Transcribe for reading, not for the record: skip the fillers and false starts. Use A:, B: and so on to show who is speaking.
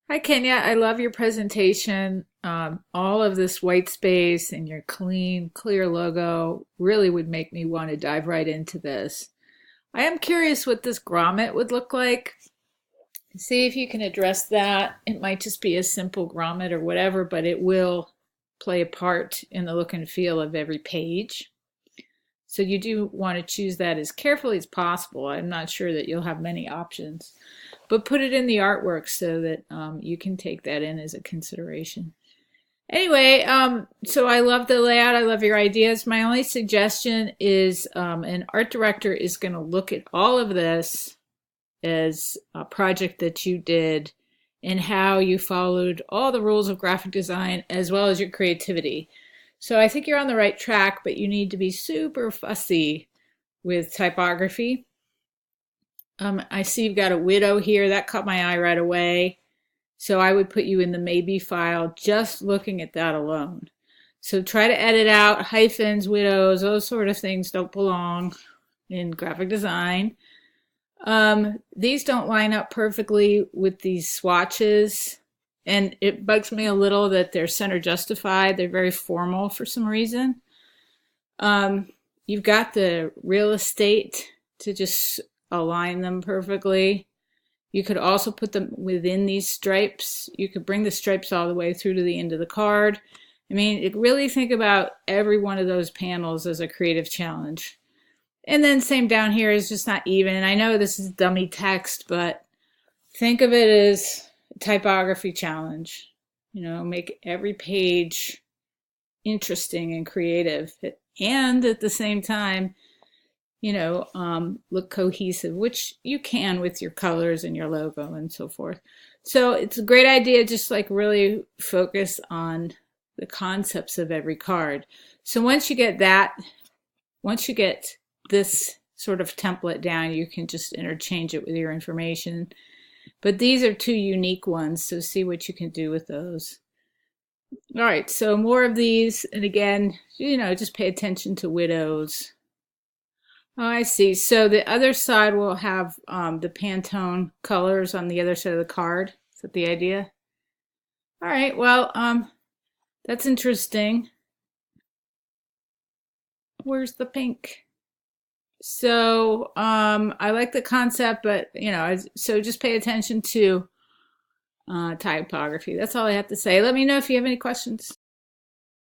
A: Hi, Kenya. I love your presentation. All of this white space and your clean, clear logo really would make me want to dive right into this. I am curious what this grommet would look like. See if you can address that. It might just be a simple grommet or whatever, but it will play a part in the look and feel of every page. So you do want to choose that as carefully as possible. I'm not sure that you'll have many options, but put it in the artwork so that you can take that in as a consideration. Anyway, so I love the layout. I love your ideas. My only suggestion is an art director is going to look at all of this as a project that you did and how you followed all the rules of graphic design as well as your creativity. So I think you're on the right track, but you need to be super fussy with typography. I see you've got a widow here. That caught my eye right away. So I would put you in the maybe file just looking at that alone. So try to edit out hyphens, widows, those sort of things don't belong in graphic design. These don't line up perfectly with these swatches. And it bugs me a little that they're center justified. They're very formal for some reason. You've got the real estate to just align them perfectly. You could also put them within these stripes. You could bring the stripes all the way through to the end of the card. I mean, really think about every one of those panels as a creative challenge. And then same down here is just not even. And I know this is dummy text, but think of it as a typography challenge. You know, make every page interesting and creative. And at the same time, look cohesive, which you can with your colors and your logo and so forth. So it's a great idea, just like really focus on the concepts of every card. So once you get this sort of template down, you can just interchange it with your information. But these are two unique ones, so see what you can do with those. All right, so more of these, and again, just pay attention to widows. Oh, I see. So the other side will have the Pantone colors on the other side of the card. Is that the idea? All right, well, that's interesting. Where's the pink? So I like the concept, but so just pay attention to typography. That's all I have to say. Let me know if you have any questions.